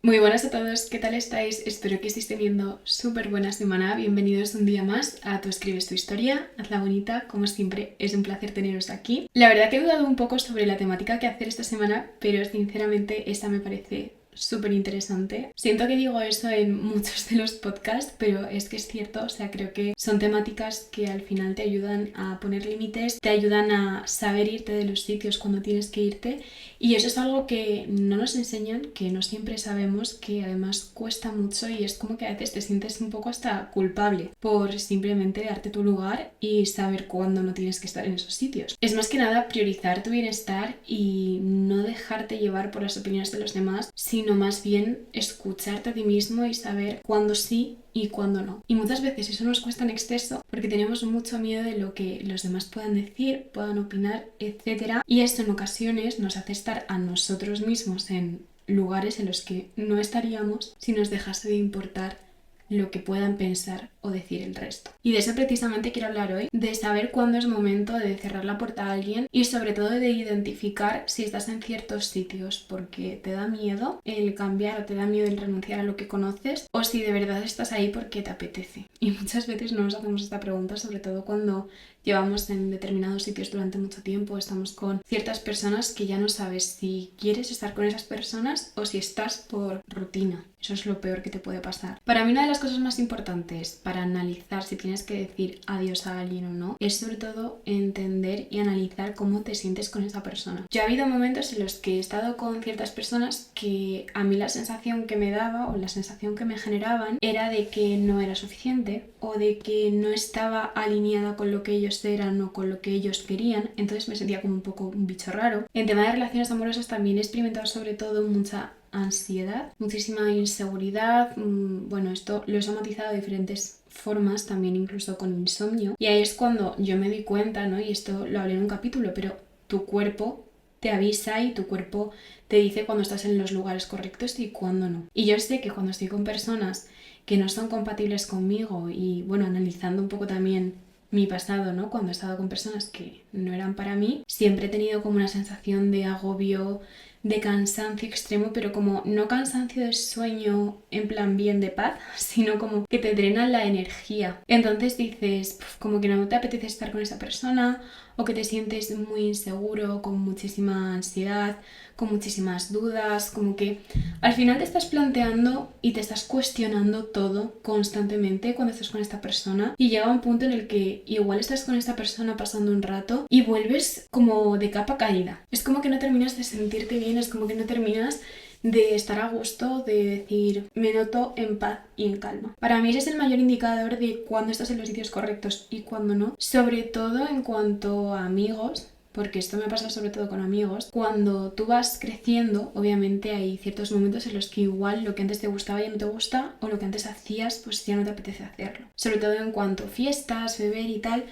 Muy buenas a todos, ¿qué tal estáis? Espero que estéis teniendo súper buena semana. Bienvenidos un día más a Tú escribes tu historia, hazla bonita, como siempre es un placer teneros aquí. La verdad que he dudado un poco sobre la temática que hacer esta semana, pero sinceramente esta me parece súper interesante. Siento que digo eso en muchos de los podcasts, pero es que es cierto, o sea, creo que son temáticas que al final te ayudan a poner límites, te ayudan a saber irte de los sitios cuando tienes que irte, y eso es algo que no nos enseñan, que no siempre sabemos, que además cuesta mucho y es como que a veces te sientes un poco hasta culpable por simplemente darte tu lugar y saber cuándo no tienes que estar en esos sitios. Es más que nada priorizar tu bienestar y no dejarte llevar por las opiniones de los demás, sino más bien escucharte a ti mismo y saber cuándo sí y cuándo no. Y muchas veces eso nos cuesta en exceso porque tenemos mucho miedo de lo que los demás puedan decir, puedan opinar, etc. Y esto en ocasiones nos hace estar a nosotros mismos en lugares en los que no estaríamos si nos dejase de importar lo que puedan pensar o decir el resto. Y de eso precisamente quiero hablar hoy, de saber cuándo es momento de cerrar la puerta a alguien y sobre todo de identificar si estás en ciertos sitios porque te da miedo el cambiar o te da miedo el renunciar a lo que conoces, o si de verdad estás ahí porque te apetece. Y muchas veces no nos hacemos esta pregunta, sobre todo cuando llevamos en determinados sitios durante mucho tiempo, estamos con ciertas personas que ya no sabes si quieres estar con esas personas o si estás por rutina. Eso es lo peor que te puede pasar. Para mí una de las cosas más importantes para analizar si tienes que decir adiós a alguien o no es sobre todo entender y analizar cómo te sientes con esa persona. Yo ha habido momentos en los que he estado con ciertas personas que a mí la sensación que me daba o la sensación que me generaban era de que no era suficiente o de que no estaba alineada con lo que ellos eran o con lo que ellos querían, entonces me sentía como un poco un bicho raro. En tema de relaciones amorosas también he experimentado sobre todo mucha ansiedad, muchísima inseguridad. Bueno, esto lo he somatizado de diferentes formas, también incluso con insomnio. Y ahí es cuando yo me di cuenta, ¿no? Y esto lo hablé en un capítulo, pero tu cuerpo te avisa y tu cuerpo te dice cuando estás en los lugares correctos y cuando no. Y yo sé que cuando estoy con personas que no son compatibles conmigo y, bueno, analizando un poco también mi pasado, ¿no? Cuando he estado con personas que no eran para mí, siempre he tenido como una sensación de agobio, de cansancio extremo, pero como no cansancio de sueño en plan bien de paz, sino como que te drenan la energía. Entonces dices, como que no te apetece estar con esa persona, o que te sientes muy inseguro, con muchísima ansiedad, con muchísimas dudas, como que al final te estás planteando y te estás cuestionando todo constantemente cuando estás con esta persona, y llega un punto en el que igual estás con esta persona pasando un rato y vuelves como de capa caída. Es como que no terminas de sentirte bien, es como que no terminas de estar a gusto, de decir, me noto en paz y en calma. Para mí ese es el mayor indicador de cuándo estás en los sitios correctos y cuándo no, sobre todo en cuanto a amigos, porque esto me pasa sobre todo con amigos. Cuando tú vas creciendo, obviamente hay ciertos momentos en los que igual lo que antes te gustaba ya no te gusta, o lo que antes hacías pues ya no te apetece hacerlo. Sobre todo en cuanto a fiestas, beber y tal.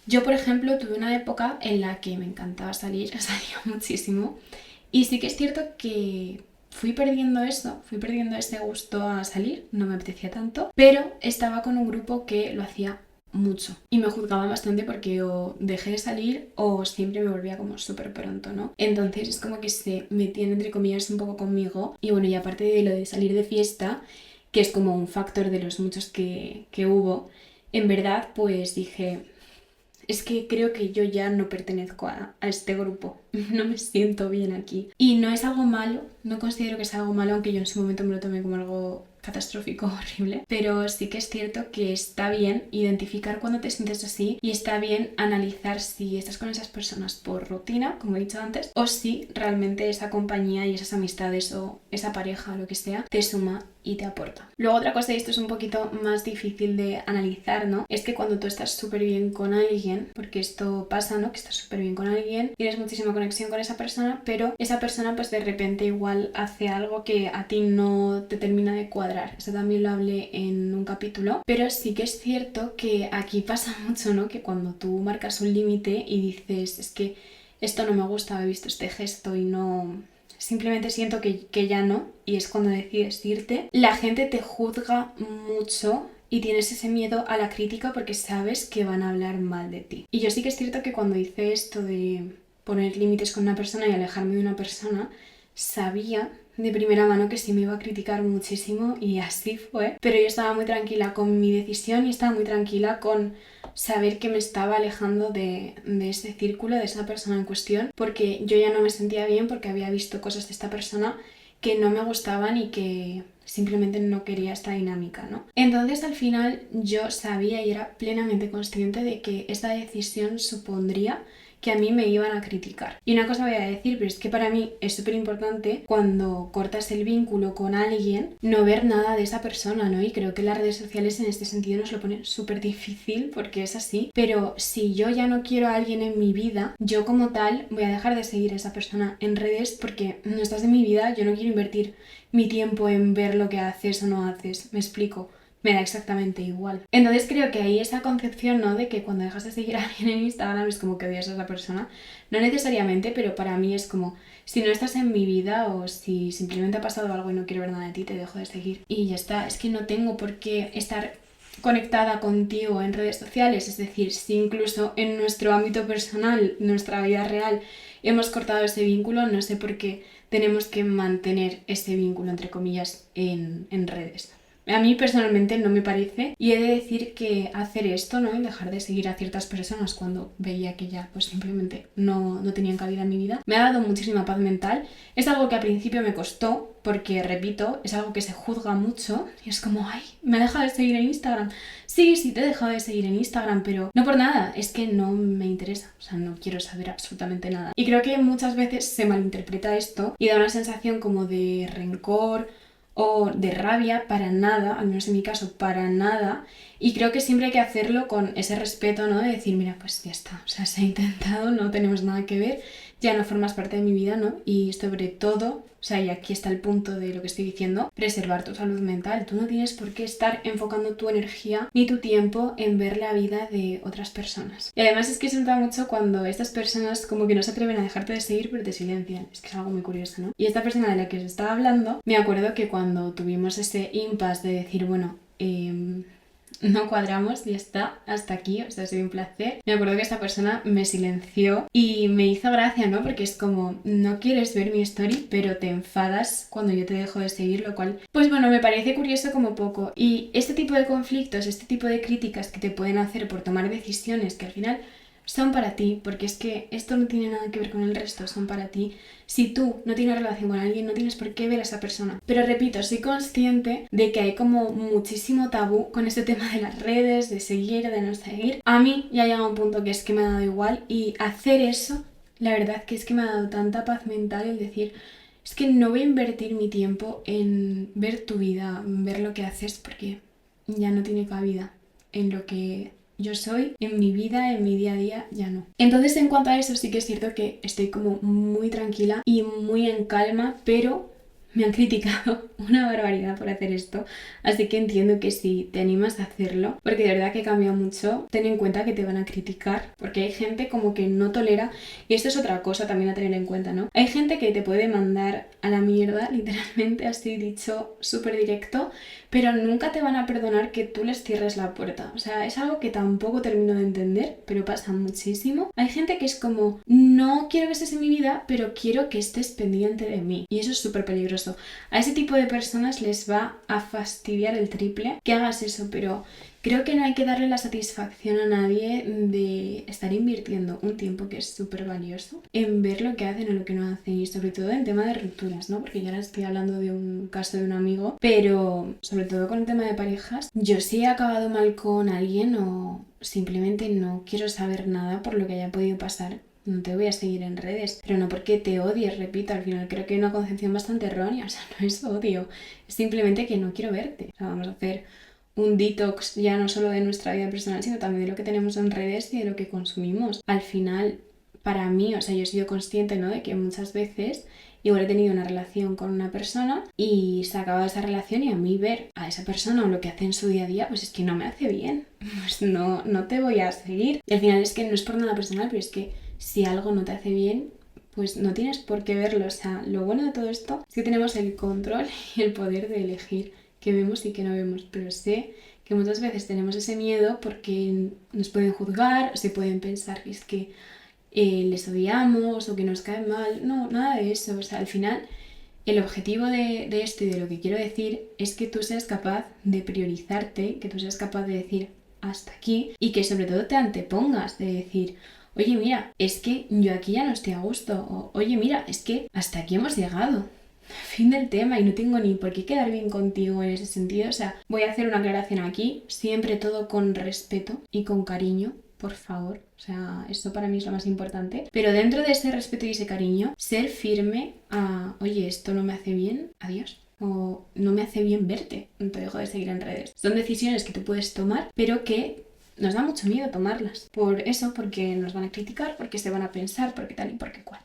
Yo, por ejemplo, tuve una época en la que me encantaba salir, salía muchísimo, y sí que es cierto que fui perdiendo ese gusto a salir, no me apetecía tanto, pero estaba con un grupo que lo hacía mucho y me juzgaban bastante porque o dejé de salir o siempre me volvía como súper pronto, ¿no? Entonces es como que se metían entre comillas un poco conmigo, y bueno, y aparte de lo de salir de fiesta, que es como un factor de los muchos que hubo, en verdad pues dije, es que creo que yo ya no pertenezco a este grupo, no me siento bien aquí. Y no es algo malo, no considero que sea algo malo, aunque yo en ese momento me lo tomé como algo catastrófico, horrible, pero sí que es cierto que está bien identificar cuando te sientes así, y está bien analizar si estás con esas personas por rutina, como he dicho antes, o si realmente esa compañía y esas amistades o esa pareja o lo que sea te suma y te aporta. Luego otra cosa, y esto es un poquito más difícil de analizar, ¿no? Es que cuando tú estás súper bien con alguien, porque esto pasa, ¿no? Que estás súper bien con alguien, tienes muchísima conexión con esa persona, pero esa persona pues de repente igual hace algo que a ti no te termina de cuadrar. Eso también lo hablé en un capítulo, pero sí que es cierto que aquí pasa mucho, ¿no? Que cuando tú marcas un límite y dices, es que esto no me gusta, he visto este gesto y no... simplemente siento que ya no, y es cuando decides irte, la gente te juzga mucho y tienes ese miedo a la crítica porque sabes que van a hablar mal de ti. Y yo sí que es cierto que cuando hice esto de poner límites con una persona y alejarme de una persona, sabía de primera mano que sí me iba a criticar muchísimo y así fue. Pero yo estaba muy tranquila con mi decisión y estaba muy tranquila con saber que me estaba alejando de ese círculo, de esa persona en cuestión, porque yo ya no me sentía bien porque había visto cosas de esta persona que no me gustaban y que simplemente no quería esta dinámica, ¿no? Entonces al final yo sabía y era plenamente consciente de que esta decisión supondría que a mí me iban a criticar. Y una cosa voy a decir, pero es que para mí es súper importante cuando cortas el vínculo con alguien no ver nada de esa persona, ¿no? Y creo que las redes sociales en este sentido nos lo ponen súper difícil porque es así. Pero si yo ya no quiero a alguien en mi vida, yo como tal voy a dejar de seguir a esa persona en redes porque no estás en mi vida, yo no quiero invertir mi tiempo en ver lo que haces o no haces. ¿Me explico? Me da exactamente igual. Entonces creo que hay esa concepción, ¿no? De que cuando dejas de seguir a alguien en Instagram es como que odias a esa persona. No necesariamente, pero para mí es como, si no estás en mi vida o si simplemente ha pasado algo y no quiero ver nada de ti, te dejo de seguir. Y ya está, es que no tengo por qué estar conectada contigo en redes sociales. Es decir, si incluso en nuestro ámbito personal, nuestra vida real, hemos cortado ese vínculo, no sé por qué tenemos que mantener ese vínculo, entre comillas, en redes. A mí personalmente no me parece y he de decir que hacer esto, ¿no? Y dejar de seguir a ciertas personas cuando veía que ya pues simplemente no tenían cabida en mi vida, me ha dado muchísima paz mental. Es algo que al principio me costó porque, repito, es algo que se juzga mucho y es como, ay, me ha dejado de seguir en Instagram. Sí, te he dejado de seguir en Instagram, pero no por nada, es que no me interesa, o sea, no quiero saber absolutamente nada. Y creo que muchas veces se malinterpreta esto y da una sensación como de rencor o de rabia, para nada, al menos en mi caso, para nada. Y creo que siempre hay que hacerlo con ese respeto, ¿no? De decir, mira, pues ya está, o sea, se ha intentado, no tenemos nada que ver, ya no formas parte de mi vida, ¿no? Y sobre todo, o sea, y aquí está el punto de lo que estoy diciendo, preservar tu salud mental. Tú no tienes por qué estar enfocando tu energía ni tu tiempo en ver la vida de otras personas. Y además es que se nota mucho cuando estas personas como que no se atreven a dejarte de seguir, pero te silencian. Es que es algo muy curioso, ¿no? Y esta persona de la que os estaba hablando, me acuerdo que cuando tuvimos ese impasse de decir, bueno, no cuadramos, ya está, hasta aquí, o sea, ha sido un placer. Me acuerdo que esta persona me silenció y me hizo gracia, ¿no? Porque es como, no quieres ver mi story, pero te enfadas cuando yo te dejo de seguir, lo cual, pues bueno, me parece curioso como poco. Y este tipo de conflictos, este tipo de críticas que te pueden hacer por tomar decisiones que al final son para ti, porque es que esto no tiene nada que ver con el resto, son para ti. Si tú no tienes relación con alguien, no tienes por qué ver a esa persona. Pero repito, soy consciente de que hay como muchísimo tabú con este tema de las redes, de seguir, de no seguir. A mí ya llega un punto que es que me ha dado igual y hacer eso, la verdad que es que me ha dado tanta paz mental el decir, es que no voy a invertir mi tiempo en ver tu vida, en ver lo que haces, porque ya no tiene cabida en lo que yo soy, en mi vida, en mi día a día, ya no. Entonces, en cuanto a eso, sí que es cierto que estoy como muy tranquila y muy en calma, pero me han criticado una barbaridad por hacer esto, así que entiendo que si te animas a hacerlo, porque de verdad que cambia mucho, ten en cuenta que te van a criticar, porque hay gente como que no tolera, y esto es otra cosa también a tener en cuenta, ¿no? Hay gente que te puede mandar a la mierda, literalmente, así dicho, súper directo, pero nunca te van a perdonar que tú les cierres la puerta. O sea, es algo que tampoco termino de entender, pero pasa muchísimo. Hay gente que es como, no quiero que estés en mi vida, pero quiero que estés pendiente de mí. Y eso es súper peligroso. A ese tipo de personas les va a fastidiar el triple que hagas eso, pero creo que no hay que darle la satisfacción a nadie de estar invirtiendo un tiempo que es súper valioso en ver lo que hacen o lo que no hacen, y sobre todo en tema de rupturas, ¿no? Porque yo ahora estoy hablando de un caso de un amigo, pero sobre todo con el tema de parejas, yo sí he acabado mal con alguien o simplemente no quiero saber nada por lo que haya podido pasar. No te voy a seguir en redes, pero no porque te odies, repito, al final creo que hay una concepción bastante errónea, o sea, no es odio, es simplemente que no quiero verte. O sea, vamos a hacer un detox ya no solo de nuestra vida personal, sino también de lo que tenemos en redes y de lo que consumimos. Al final, para mí, o sea, yo he sido consciente, ¿no? De que muchas veces igual he tenido una relación con una persona y se acaba esa relación y a mí ver a esa persona o lo que hace en su día a día, pues es que no me hace bien. Pues no te voy a seguir. Y al final es que no es por nada personal, pero es que si algo no te hace bien, pues no tienes por qué verlo. O sea, lo bueno de todo esto es que tenemos el control y el poder de elegir qué vemos y qué no vemos, pero sé que muchas veces tenemos ese miedo porque nos pueden juzgar, o se pueden pensar que es que les odiamos o que nos cae mal. No, nada de eso. O sea, al final el objetivo de esto y de lo que quiero decir es que tú seas capaz de priorizarte, que tú seas capaz de decir hasta aquí y que sobre todo te antepongas, de decir, oye, mira, es que yo aquí ya no estoy a gusto, o oye, mira, es que hasta aquí hemos llegado. Fin del tema y no tengo ni por qué quedar bien contigo en ese sentido. O sea, voy a hacer una aclaración aquí, siempre todo con respeto y con cariño, por favor. O sea, esto para mí es lo más importante. Pero dentro de ese respeto y ese cariño, ser firme a, oye, esto no me hace bien, adiós. O no me hace bien verte, no te dejo de seguir en redes. Son decisiones que tú puedes tomar, pero que nos da mucho miedo tomarlas. Por eso, porque nos van a criticar, porque se van a pensar, porque tal y porque cual.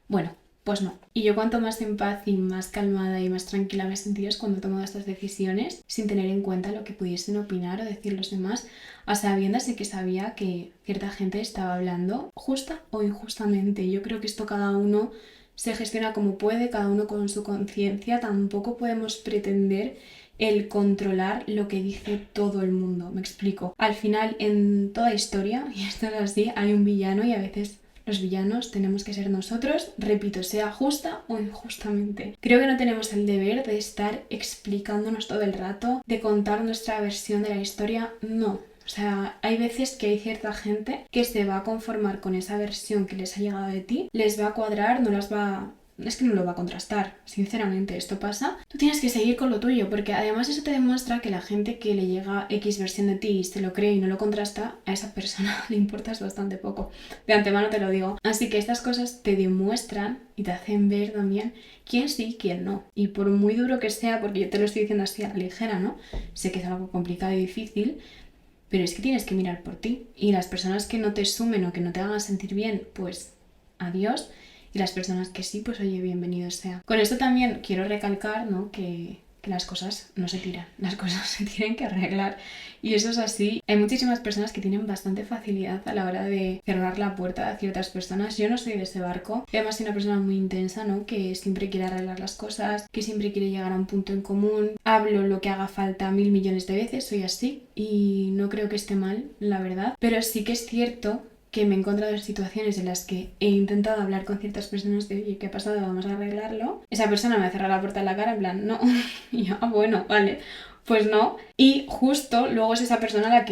Bueno, pues no. Y yo cuanto más en paz y más calmada y más tranquila me he sentido es cuando he tomado estas decisiones sin tener en cuenta lo que pudiesen opinar o decir los demás, a sabiendas de que sabía que cierta gente estaba hablando justa o injustamente. Yo creo que esto cada uno se gestiona como puede, cada uno con su conciencia. Tampoco podemos pretender el controlar lo que dice todo el mundo. Me explico. Al final, en toda historia, y esto es así, hay un villano y a veces los villanos tenemos que ser nosotros, repito, sea justa o injustamente. Creo que no tenemos el deber de estar explicándonos todo el rato, de contar nuestra versión de la historia, no. O sea, hay veces que hay cierta gente que se va a conformar con esa versión que les ha llegado de ti, les va a cuadrar, no las va... Es que no lo va a contrastar, sinceramente, esto pasa. Tú tienes que seguir con lo tuyo, porque además eso te demuestra que la gente que le llega X versión de ti y se lo cree y no lo contrasta, a esa persona le importas bastante poco. De antemano te lo digo. Así que estas cosas te demuestran y te hacen ver también quién sí y quién no. Y por muy duro que sea, porque yo te lo estoy diciendo así a la ligera, ¿no? Sé que es algo complicado y difícil, pero es que tienes que mirar por ti. Y las personas que no te sumen o que no te hagan sentir bien, pues adiós. Y las personas que sí, pues oye, bienvenido sea. Con esto también quiero recalcar, ¿no? Que las cosas no se tiran, las cosas se tienen que arreglar. Y eso es así. Hay muchísimas personas que tienen bastante facilidad a la hora de cerrar la puerta a ciertas personas. Yo no soy de ese barco. Y además soy una persona muy intensa, ¿no? Que siempre quiere arreglar las cosas, que siempre quiere llegar a un punto en común. Hablo lo que haga falta 1000 millones de veces, soy así. Y no creo que esté mal, la verdad. Pero sí que es cierto que me he encontrado en situaciones en las que he intentado hablar con ciertas personas de, oye, ¿qué ha pasado? Vamos a arreglarlo. Esa persona me ha cerrado la puerta en la cara, en plan, no. Y yo, bueno, vale, pues no. Y justo luego es esa persona la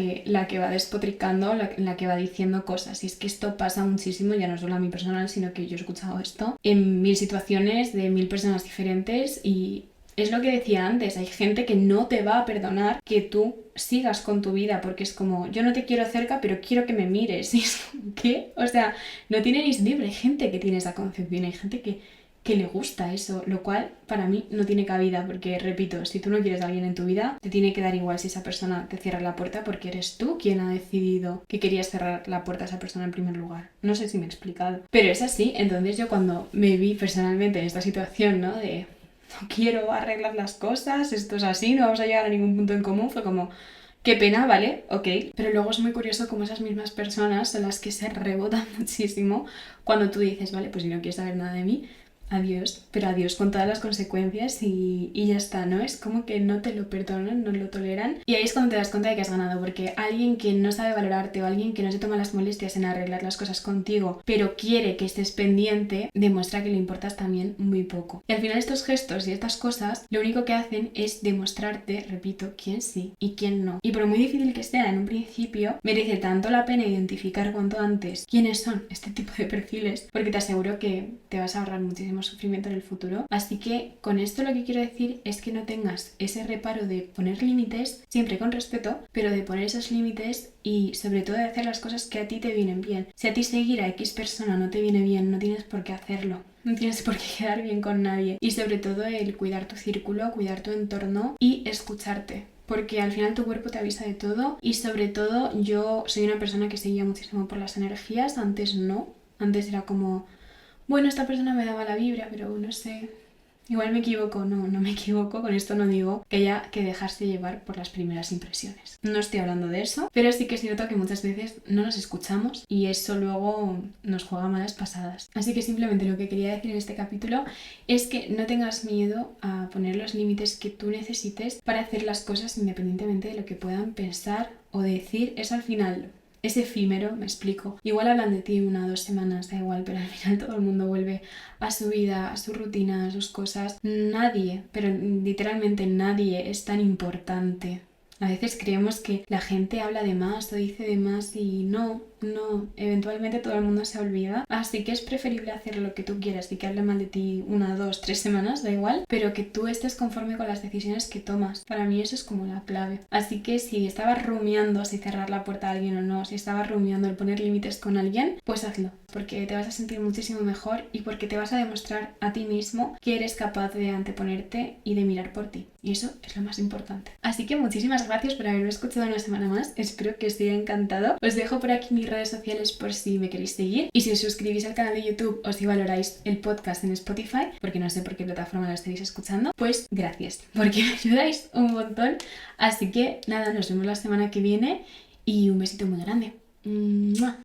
que va despotricando, la que va diciendo cosas. Y es que esto pasa muchísimo, ya no solo a mí personal, sino que yo he escuchado esto en 1000 situaciones de 1000 personas diferentes y... Es lo que decía antes, hay gente que no te va a perdonar que tú sigas con tu vida porque es como, yo no te quiero cerca, pero quiero que me mires. Y es como, ¿qué? O sea, no tiene ni sentido, hay gente que tiene esa concepción, hay gente que le gusta eso, lo cual para mí no tiene cabida porque, repito, si tú no quieres a alguien en tu vida, te tiene que dar igual si esa persona te cierra la puerta porque eres tú quien ha decidido que querías cerrar la puerta a esa persona en primer lugar. No sé si me he explicado, pero es así. Entonces yo cuando me vi personalmente en esta situación, ¿no? De... no quiero arreglar las cosas, esto es así, no vamos a llegar a ningún punto en común, fue como, qué pena, ¿vale? Ok. Pero luego es muy curioso cómo esas mismas personas son las que se rebotan muchísimo cuando tú dices, vale, pues si no quieres saber nada de mí, adiós, pero adiós con todas las consecuencias y ya está, ¿no? Es como que no te lo perdonan, no lo toleran y ahí es cuando te das cuenta de que has ganado, porque alguien que no sabe valorarte o alguien que no se toma las molestias en arreglar las cosas contigo, pero quiere que estés pendiente, demuestra que le importas también muy poco. Y al final estos gestos y estas cosas lo único que hacen es demostrarte, repito, quién sí y quién no. Y por muy difícil que sea en un principio, merece tanto la pena identificar cuanto antes quiénes son este tipo de perfiles, porque te aseguro que te vas a ahorrar muchísimo sufrimiento en el futuro. Así que con esto lo que quiero decir es que no tengas ese reparo de poner límites, siempre con respeto, pero de poner esos límites y sobre todo de hacer las cosas que a ti te vienen bien. Si a ti seguir a X persona no te viene bien, no tienes por qué hacerlo. No tienes por qué quedar bien con nadie. Y sobre todo el cuidar tu círculo, cuidar tu entorno y escucharte. Porque al final tu cuerpo te avisa de todo y sobre todo yo soy una persona que seguía muchísimo por las energías, antes no. Antes era como... bueno, esta persona me daba la vibra, pero no sé, igual me equivoco. No me equivoco, con esto no digo que haya que dejarse llevar por las primeras impresiones. No estoy hablando de eso, pero sí que es cierto que muchas veces no nos escuchamos y eso luego nos juega malas pasadas. Así que simplemente lo que quería decir en este capítulo es que no tengas miedo a poner los límites que tú necesites para hacer las cosas independientemente de lo que puedan pensar o decir. Es al final es efímero, me explico. Igual hablan de ti 1 o 2 semanas, da igual, pero al final todo el mundo vuelve a su vida, a su rutina, a sus cosas. Nadie, pero literalmente nadie es tan importante. A veces creemos que la gente habla de más o dice de más y no, eventualmente todo el mundo se olvida. Así que es preferible hacer lo que tú quieras y que hable mal de ti 1, 2, 3 semanas, da igual, pero que tú estés conforme con las decisiones que tomas. Para mí eso es como la clave. Así que si estabas rumiando si cerrar la puerta a alguien o no, si estabas rumiando el poner límites con alguien, pues hazlo, porque te vas a sentir muchísimo mejor y porque te vas a demostrar a ti mismo que eres capaz de anteponerte y de mirar por ti. Y eso es lo más importante. Así que muchísimas gracias por haberme escuchado una semana más. Espero que os haya encantado. Os dejo por aquí mis redes sociales por si me queréis seguir. Y si os suscribís al canal de YouTube o si valoráis el podcast en Spotify, porque no sé por qué plataforma lo estaréis escuchando, pues gracias, porque me ayudáis un montón. Así que nada, nos vemos la semana que viene y un besito muy grande. ¡Mua!